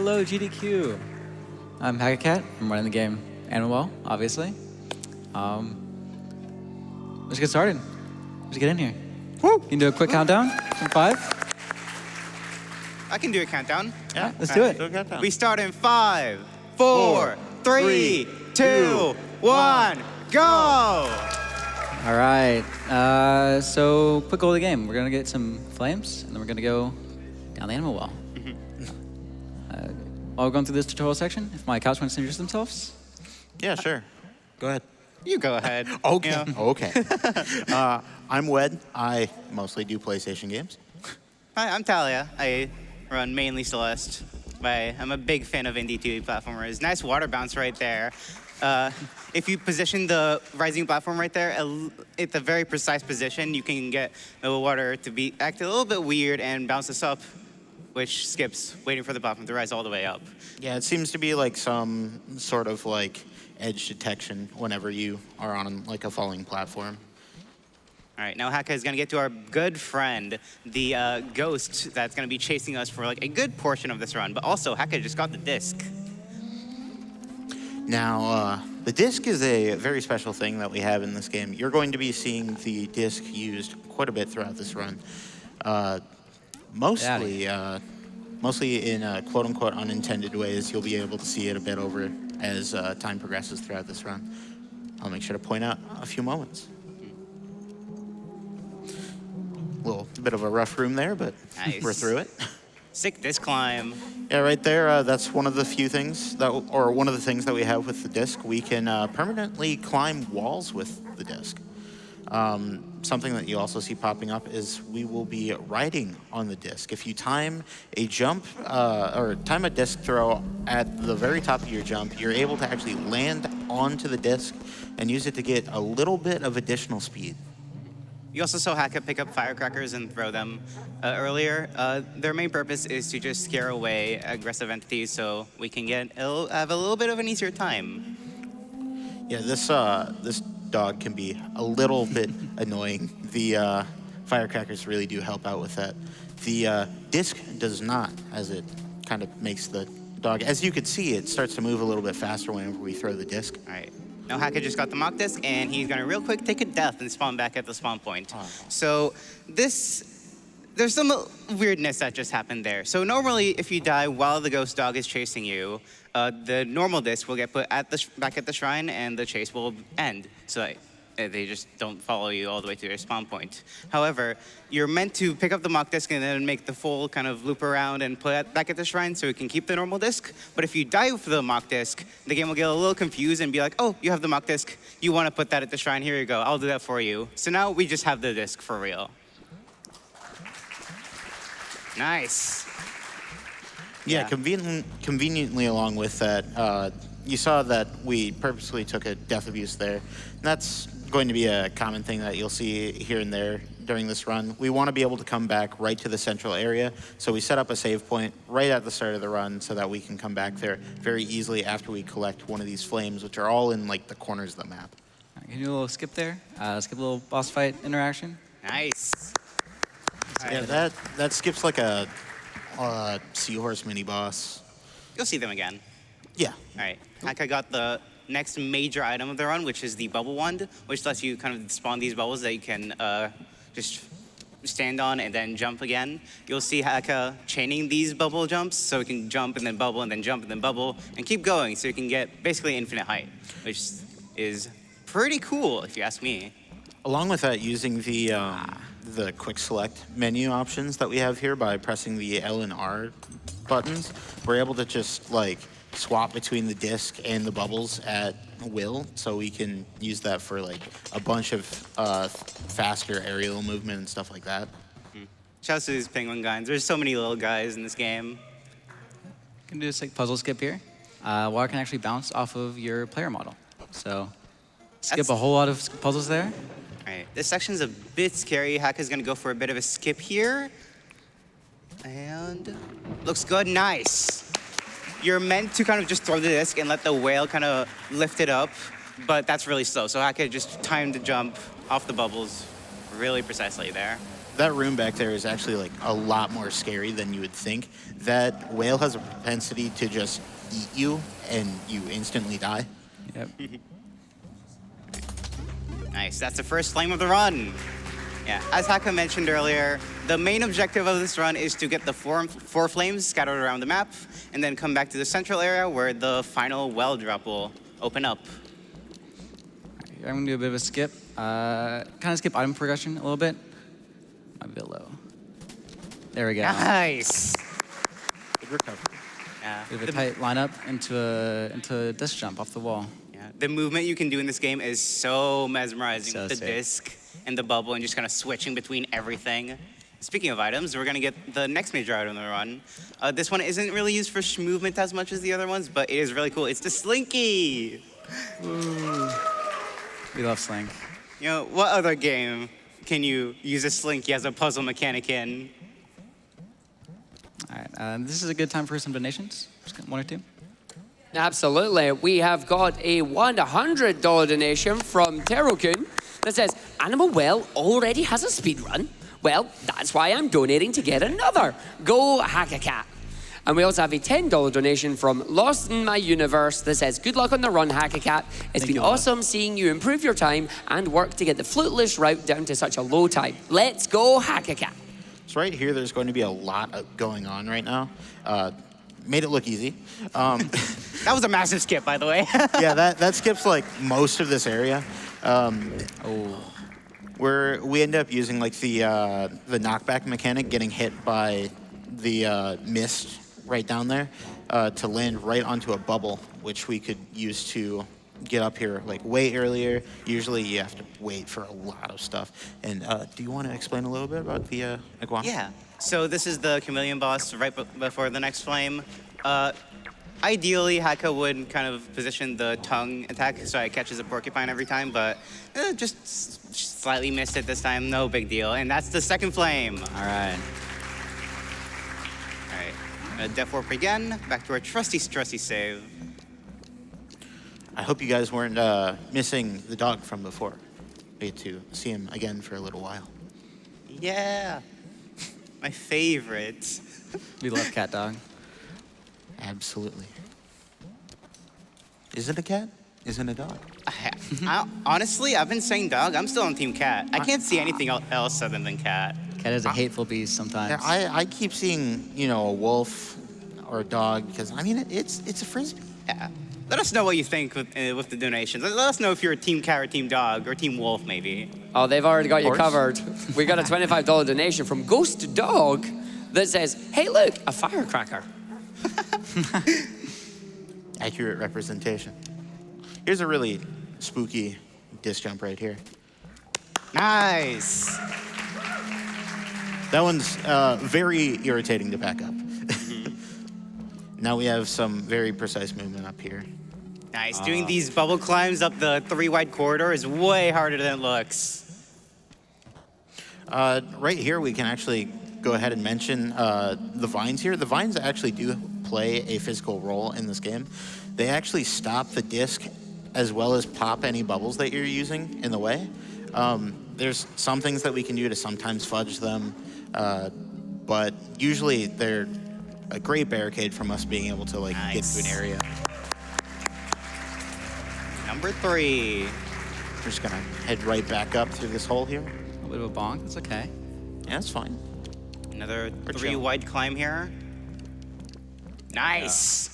Hello, GDQ. I'm HackaKat. I'm running the game Animal Well, obviously. Let's get started. Let's get in here. Woo! Can you do a quick countdown from 5? I can do a countdown. Yeah, Let's do it. Do a countdown. We start in 5, 4, 3, 2, 1, go! All right. So, quick goal of the game. We're going to get some flames, and then we're going to go down the animal well. While we're going through this tutorial section, if my couch wants to introduce themselves. Yeah, sure. Go ahead. You go ahead. Okay. You know. Okay. I'm Wed. I mostly do PlayStation games. Hi, I'm Talia. I run mainly Celeste. I'm a big fan of indie 2D platformers. Nice water bounce right there. If you position the rising platform right there at a very precise position, you can get the water to act a little bit weird and bounce us up, which skips waiting for the platform to rise all the way up. Yeah, it seems to be like some sort of like edge detection whenever you are on like a falling platform. All right, now Haka is going to get to our good friend, the ghost that's going to be chasing us for like a good portion of this run. But also, Haka just got the disc. Now, the disc is a very special thing that we have in this game. You're going to be seeing the disc used quite a bit throughout this run. Mostly in quote-unquote unintended ways. You'll be able to see it a bit over as time progresses throughout this run. I'll make sure to point out a few moments. A bit of a rough room there, but Nice. we're through it. Sick disc climb. Yeah, right there. That's one of the few things one of the things that we have with the disc. We can permanently climb walls with the disc. Something that you also see popping up is we will be riding on the disc. If you time a jump or time a disc throw at the very top of your jump, you're able to actually land onto the disc and use it to get a little bit of additional speed. You also saw Haka pick up firecrackers and throw them earlier. Their main purpose is to just scare away aggressive entities so we can have a little bit of an easier time. Yeah, this dog can be a little bit annoying. The firecrackers really do help out with that. The disc does not, as it kind of makes the dog. As you can see, it starts to move a little bit faster whenever we throw the disc. All right. Now Haka just got the mock disc, and he's going to real quick take a death and spawn back at the spawn point. Oh. So there's some weirdness that just happened there. So normally, if you die while the ghost dog is chasing you, the normal disc will get put back at the shrine, and the chase will end. So they just don't follow you all the way to your spawn point. However, you're meant to pick up the mock disc and then make the full kind of loop around and put it back at the shrine so it can keep the normal disc. But if you die with the mock disc, the game will get a little confused and be like, oh, you have the mock disc. You want to put that at the shrine. Here you go. I'll do that for you. So now we just have the disc for real. Nice. Yeah, conveniently along with that, you saw that we purposely took a death abuse there. And that's going to be a common thing that you'll see here and there during this run. We want to be able to come back right to the central area, so we set up a save point right at the start of the run so that we can come back there very easily after we collect one of these flames, which are all in like the corners of the map. Can you do a little skip there? Skip a little boss fight interaction. Nice. Yeah, that skips like a seahorse mini boss. You'll see them again. Yeah. All right. Haka got the next major item of the run, which is the bubble wand, which lets you kind of spawn these bubbles that you can just stand on and then jump again. You'll see Haka chaining these bubble jumps so it can jump and then bubble and then jump and then bubble and keep going so you can get basically infinite height, which is pretty cool if you ask me. Along with that, using the quick select menu options that we have here by pressing the L and R buttons, we're able to just like swap between the disc and the bubbles at will, so we can use that for like a bunch of faster aerial movement and stuff like that. Shout out to these penguin guys. There's so many little guys in this game. You can do this like puzzle skip here. Water can actually bounce off of your player model. So skip a whole lot of puzzles there. All right, this section's a bit scary. Haka's gonna go for a bit of a skip here. And looks good, nice. You're meant to kind of just throw the disc and let the whale kind of lift it up, but that's really slow. So Haka just timed the jump off the bubbles really precisely there. that room back there is actually like a lot more scary than you would think. That whale has a propensity to just eat you and you instantly die. Yep. Nice. That's the first flame of the run. Yeah. As Haka mentioned earlier, the main objective of this run is to get the four flames scattered around the map, and then come back to the central area where the final well drop will open up. I'm gonna do a bit of a skip. Kind of skip item progression a little bit. Might be a bit low. There we go. Nice. Good recovery. Yeah. We have a tight lineup into a disc jump off the wall. Yeah. The movement you can do in this game is so mesmerizing So with the sick. disc and the bubble and just kind of switching between everything. Speaking of items, we're going to get the next major item in the run. This one isn't really used for movement as much as the other ones, but it is really cool. It's the Slinky. Ooh. We love Slink. You know, what other game can you use a Slinky as a puzzle mechanic in? All right, this is a good time for some donations. Just got one or two. Absolutely. We have got a $100 donation from Terokun that says, Animal Well already has a speed run. Well, that's why I'm donating to get another. Go HackaKat. And we also have a $10 donation from Lost in My Universe that says, good luck on the run, HackaKat. It's been awesome seeing you improve your time and work to get the fluteless route down to such a low time. Let's go, HackaKat. So right here, there's going to be a lot going on right now. Made it look easy. That was a massive skip, by the way. Yeah, that skips like most of this area. Where we end up using like the knockback mechanic, getting hit by the mist right down there to land right onto a bubble, which we could use to get up here like way earlier. Usually you have to wait for a lot of stuff. And do you want to explain a little bit about the iguana? Yeah. So this is the chameleon boss right before the next flame. Ideally, Haka would kind of position the tongue attack so it catches a porcupine every time, but just slightly missed it this time. No big deal. And that's the second flame. All right. All right. Death warp again. Back to our trusty save. I hope you guys weren't missing the dog from before. We get to see him again for a little while. Yeah. My favorite. We love Cat Dog. Absolutely. Is it a cat? Is it a dog? Honestly, I've been saying dog. I'm still on Team Cat. I can't see anything else other than cat. Cat is a hateful beast sometimes. Yeah, I keep seeing, a wolf or a dog because, I mean, it's a frisbee. Yeah. Let us know what you think with the donations. Let us know if you're a Team Cat or Team Dog or Team Wolf, maybe. Oh, they've already got you Horse? covered. We got a $25 donation from Ghost Dog that says, hey, look, a firecracker. Accurate representation. Here's a really spooky disc jump right here. Nice. That one's very irritating to back up. Now we have some very precise movement up here. Nice. Doing these bubble climbs up the 3-wide corridor is way harder than it looks. Right here, we can actually go ahead and mention the vines here. The vines actually do play a physical role in this game. They actually stop the disc as well as pop any bubbles that you're using in the way. There's some things that we can do to sometimes fudge them, but usually they're a great barricade from us being able to get to an area. Number 3. We're just gonna head right back up through this hole here. A bit of a bonk. That's okay. Yeah, that's fine. Another We're 3-wide climb here. Nice.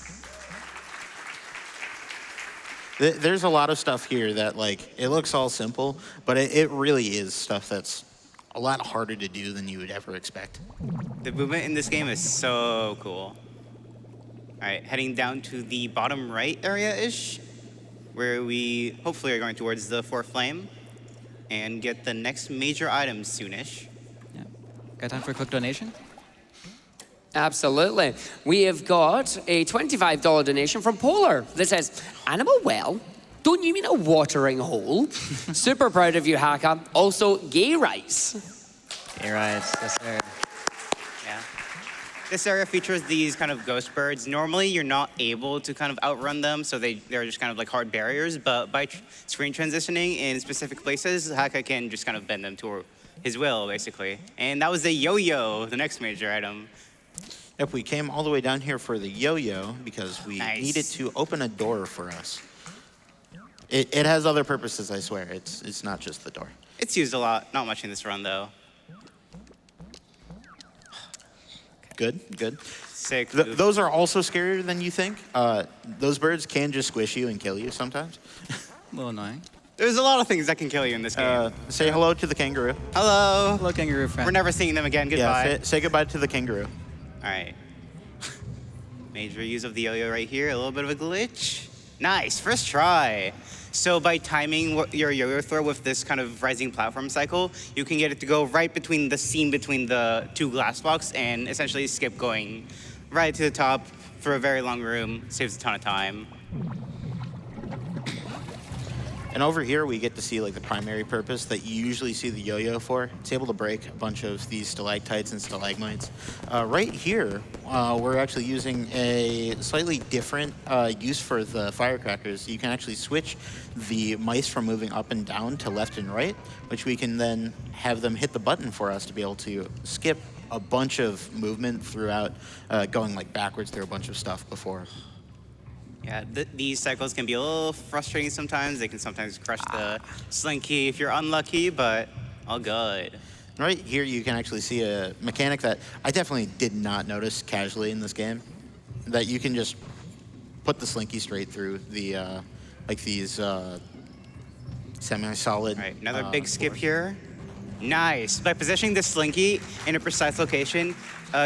There's a lot of stuff here that it looks all simple, but it really is stuff that's a lot harder to do than you would ever expect. The movement in this game is so cool. All right, heading down to the bottom right area-ish, where we hopefully are going towards the 4th flame and get the next major item soonish. Yeah. Got time for a quick donation? Absolutely. We have got a $25 donation from Polar that says, Animal Well? Don't you mean a watering hole? Super proud of you, Haka. Also, gay rights. Hey, right. Yes, sir. Yeah. This area features these kind of ghost birds. Normally, you're not able to kind of outrun them, so they're just kind of like hard barriers. But by screen transitioning in specific places, Haka can just kind of bend them to his will, basically. And that was the yo-yo, the next major item. Yep, we came all the way down here for the yo-yo because we Nice. needed to open a door for us. It has other purposes, I swear. It's not just the door. It's used a lot, not much in this run, though. Good, good. Sick. Those are also scarier than you think. Those birds can just squish you and kill you sometimes. A little annoying. There's a lot of things that can kill you in this game. Say hello to the kangaroo. Hello. Hello, kangaroo friend. We're never seeing them again. Goodbye. Yeah, say goodbye to the kangaroo. All right. Major use of the yo-yo right here. A little bit of a glitch. Nice. First try. So by timing your yo-yo throw with this kind of rising platform cycle, you can get it to go right between the seam between the two glass blocks and essentially skip going right to the top for a very long room. Saves a ton of time. And over here, we get to see like the primary purpose that you usually see the yo-yo for. It's able to break a bunch of these stalactites and stalagmites. Right here, we're actually using a slightly different use for the firecrackers. You can actually switch the mice from moving up and down to left and right, which we can then have them hit the button for us to be able to skip a bunch of movement throughout going like backwards through a bunch of stuff before. Yeah, these cycles can be a little frustrating sometimes. They can sometimes crush the slinky if you're unlucky, but all good. Right here, you can actually see a mechanic that I definitely did not notice casually in this game. That you can just put the slinky straight through the, like these semi-solid. All right, another big skip floors. here. Nice. By positioning the slinky in a precise location,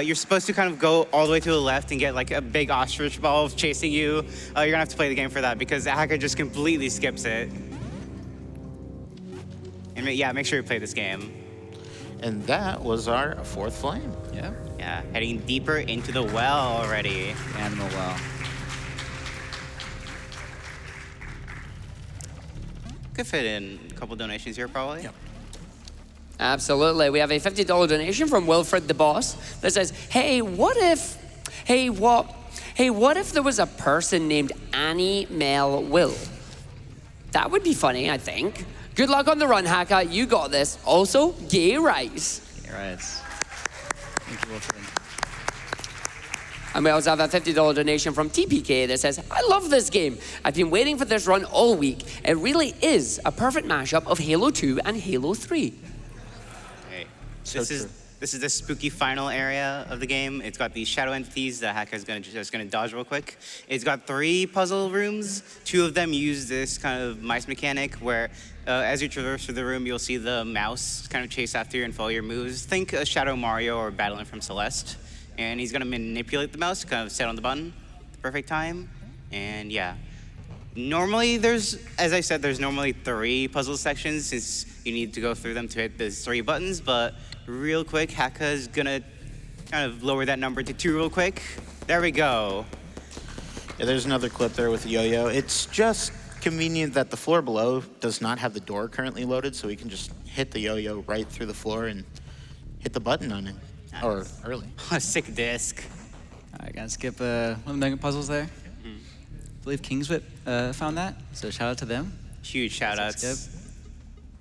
you're supposed to kind of go all the way to the left and get like a big ostrich ball chasing you. You're gonna have to play the game for that because the hacker just completely skips it. And yeah, make sure you play this game. And that was our fourth flame. Yeah. Yeah, heading deeper into the well already. Animal well. Could fit in a couple donations here probably. Yep. Absolutely. We have a $50 donation from Wilfred the Boss that says, hey, what if there was a person named Annie Mel Will? That would be funny, I think. Good luck on the run, Hacker. You got this. Also, gay rights. Yeah, right. Thank you, Wilfred. And we also have a $50 donation from TPK that says, I love this game. I've been waiting for this run all week. It really is a perfect mashup of Halo 2 and Halo 3. Okay. So This true. is the spooky final area of the game. It's got these shadow entities that Hacker's just gonna dodge real quick. It's got 3 puzzle rooms. 2 of them use this kind of mice mechanic where as you traverse through the room, you'll see the mouse kind of chase after you and follow your moves. Think a Shadow Mario or Battling from Celeste. And he's gonna manipulate the mouse, kind of set on the button, at the perfect time. And yeah. Normally there's normally 3 puzzle sections since you need to go through them to hit the 3 buttons, but real quick, Hacka's gonna kind of lower that number to 2 real quick. There we go. Yeah, there's another clip there with the yo-yo. It's just convenient that the floor below does not have the door currently loaded, so we can just hit the yo-yo right through the floor and hit the button on it, or early. A sick disc. All right, gonna skip one of the mega puzzles there. I believe Kingswhip found that, so shout out to them. Huge shout outs. Skip.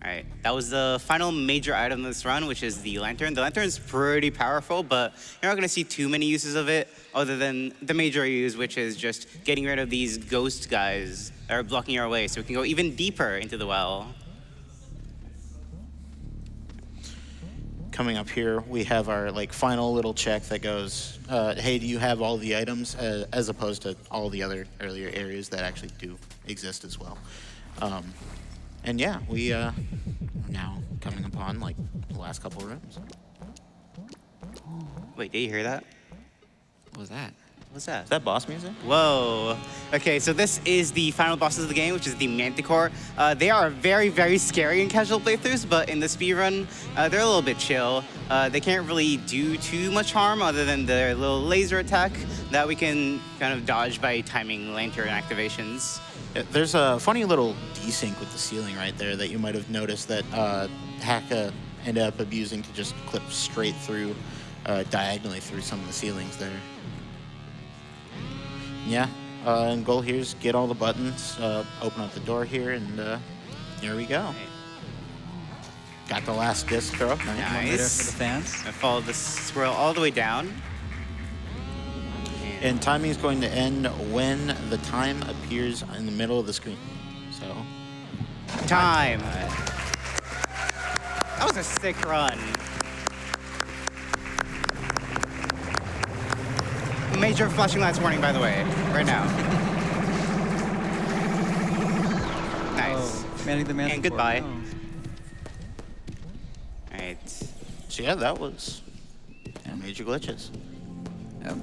All right, that was the final major item of this run, which is the lantern. The lantern's pretty powerful, but you're not gonna see too many uses of it other than the major use, which is just getting rid of these ghost guys that are blocking our way so we can go even deeper into the well. Coming up here, we have our like final little check that goes, hey, do you have all the items, as opposed to all the other earlier areas that actually do exist as well. And yeah, we are now coming upon like the last couple of rooms. Wait, did you hear that? What was that? What's that? Is that boss music? Whoa. Okay, so this is the final bosses of the game, which is the Manticore. They are very, very scary in casual playthroughs, but in the speedrun, they're a little bit chill. They can't really do too much harm other than their little laser attack that we can kind of dodge by timing lantern activations. There's a funny little desync with the ceiling right there that you might have noticed that Hacka ended up abusing to just clip straight through, diagonally through some of the ceilings there. Yeah, and goal here is get all the buttons, open up the door here, and here we go. Got the last disc throw. Nice. One leader for the fans. I follow the swirl all the way down. And timing is going to end when the time appears in the middle of the screen. So, Time. That was a sick run. Major flashing lights warning, by the way, right now. Nice. Oh, manning the man. And before. goodbye. Oh. All right. so yeah, that was major glitches. Yep.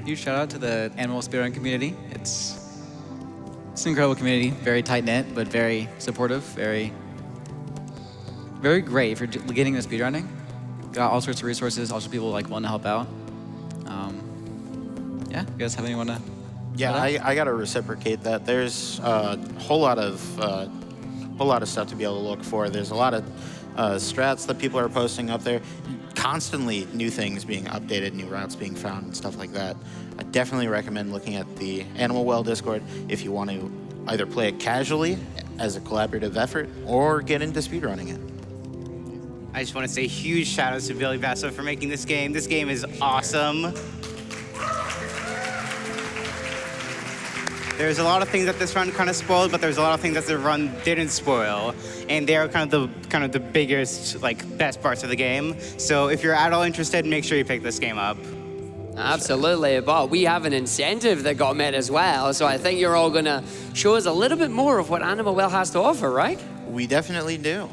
Huge shout out to the animal speedrun community. It's an incredible community, very tight knit, but very supportive, very great if you're getting into speedrunning. Got all sorts of resources, also people like want to help out. Yeah, you guys have anyone to? Yeah, I got to reciprocate that. There's a whole lot of stuff to be able to look for. There's a lot of strats that people are posting up there. Constantly new things being updated, new routes being found, and stuff like that. I definitely recommend looking at the Animal Well Discord if you want to either play it casually as a collaborative effort or get into speedrunning it. I just want to say huge shout outs to Billy Basso for making this game. This game is awesome. There's a lot of things that this run kind of spoiled, but there's a lot of things that the run didn't spoil, and they are kind of the biggest, like, best parts of the game. So if you're at all interested, make sure you pick this game up. Absolutely, but we have an incentive that got met as well, so I think you're all gonna show us a little bit more of what Animal Well has to offer, right? We definitely do.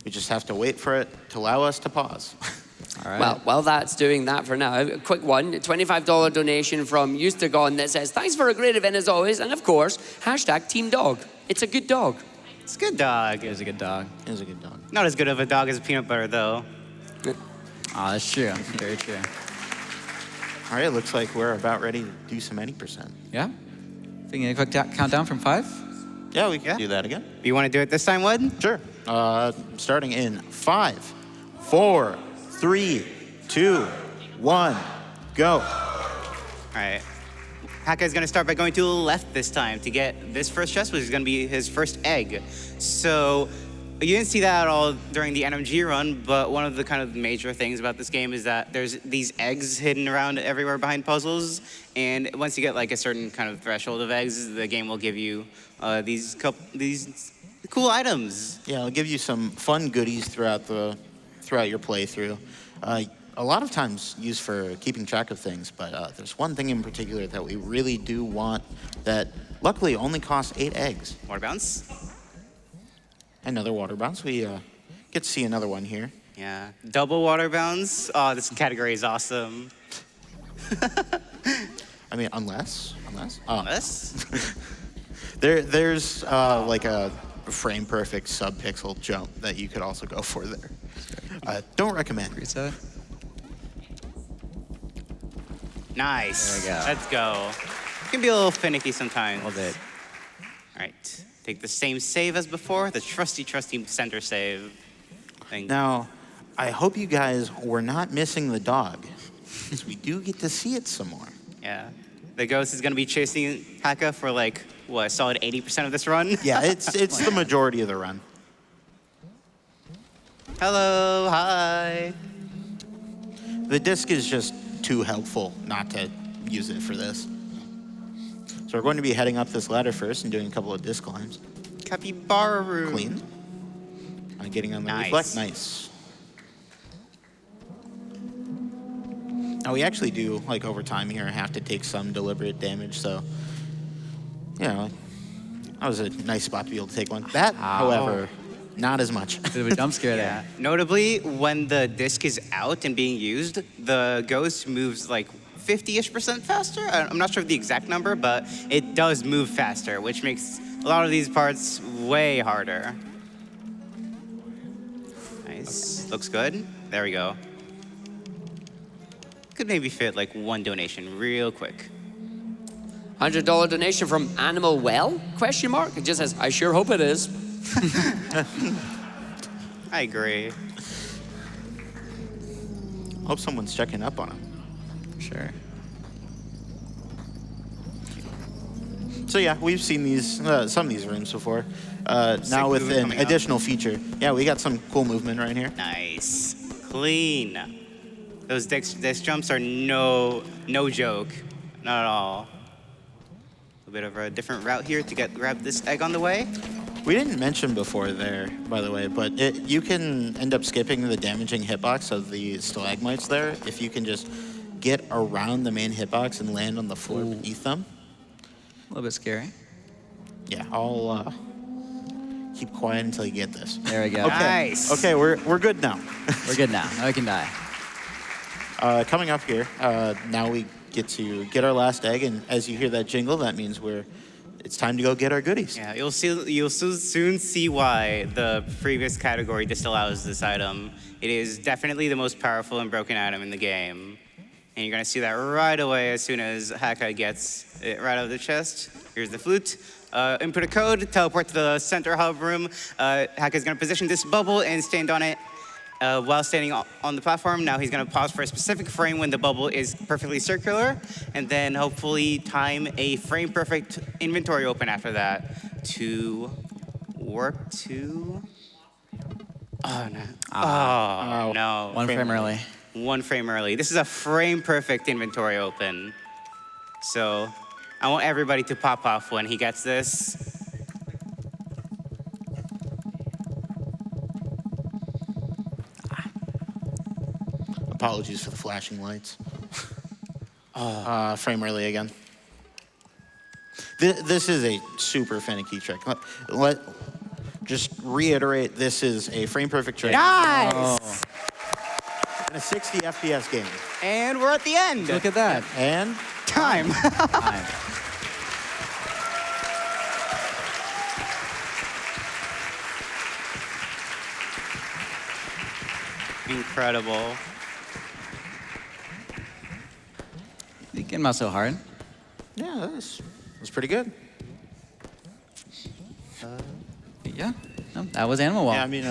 We just have to wait for it to allow us to pause. All right. Well, while that's doing that for now, a quick one, a $25 donation from Used to Gone that says, thanks for a great event as always, and of course, hashtag Team Dog. It's a good dog. It's a good dog. It was a good dog. It was a good dog. Not as good of a dog as peanut butter, though. Oh, that's true. Very true. All right, looks like we're about ready to do some any percent. Yeah. Thinking a quick countdown from 5. Yeah, we can Yeah. do that again. You want to do it this time, Wood? Sure. Starting in 5, 4, 3, 2, 1, go. All right. Haka is going to start by going to the left this time to get this first chest, which is going to be his first egg. So you didn't see that at all during the NMG run, but one of the kind of major things about this game is that there's these eggs hidden around everywhere behind puzzles, and once you get like a certain kind of threshold of eggs, the game will give you these cool items. Yeah, I'll give you some fun goodies throughout your playthrough. A lot of times used for keeping track of things, but there's one thing in particular that we really do want that luckily only costs 8 eggs. Water bounce? Another water bounce. We get to see another one here. Yeah. Double water bounce? Oh, this category is awesome. I mean, unless. Unless? There's like a frame perfect sub-pixel jump that you could also go for there. Don't recommend. Reset. Nice. There we go. Let's go. It can be a little finicky sometimes. A little bit. All right. Take the same save as before, the trusty center save. Now, I hope you guys were not missing the dog, because we do get to see it some more. Yeah. The ghost is going to be chasing Haka for like, what, a solid 80% of this run? Yeah, it's the majority of the run. Hello, hi. The disc is just too helpful not to use it for this. So we're going to be heading up this ladder first and doing a couple of disc climbs. Capybara room. Clean. Getting on the Nice. reflect. Nice. Now we actually do, like over time here, have to take some deliberate damage, so, you know, that was a nice spot to be able to take one. That, however, not as much. Bit of a jump scare Yeah. there. Notably, when the disc is out and being used, the ghost moves like 50-ish% faster. I'm not sure of the exact number, but it does move faster, which makes a lot of these parts way harder. Nice. Okay. Looks good. There we go. Could maybe fit like one donation real quick. $100 donation from Animal Well? Question mark. It just says, I sure hope it is. I agree. Hope someone's checking up on him. Sure. So yeah, we've seen these some of these rooms before. Now with movement an coming up. additional feature, yeah, we got some cool movement right here. Nice. Clean. Those desk jumps are no joke. Not at all. A bit of a different route here to grab this egg on the way. We didn't mention before there, by the way, but you can end up skipping the damaging hitbox of the stalagmites there if you can just get around the main hitbox and land on the floor beneath them. A little bit scary. Yeah, I'll keep quiet until you get this. There we go. Okay. Nice. Okay, we're good now. We're good now. Now we can die. Coming up here, now we get to get our last egg, and as you hear that jingle, that means it's time to go get our goodies. Yeah, you'll soon see why the previous category disallows this item. It is definitely the most powerful and broken item in the game. And you're gonna see that right away as soon as HackaKat gets it right out of the chest. Here's the flute. Input a code, teleport to the center hub room. HackaKat's gonna position this bubble and stand on it while standing on the platform. Now he's gonna pause for a specific frame when the bubble is perfectly circular, and then hopefully time a frame-perfect inventory open after that to work to... Oh, no. Oh, no. One frame early. One frame early. This is a frame-perfect inventory open. So I want everybody to pop off when he gets this. Apologies for the flashing lights. Frame early again. This is a super finicky trick. Just reiterate, this is a frame-perfect trick Nice! in a 60 FPS game. And we're at the end. Look at that. And Time. Time. Incredible. You get them out so hard. yeah, that was pretty good. Yeah. No, that was Animal Wall. Yeah, I mean,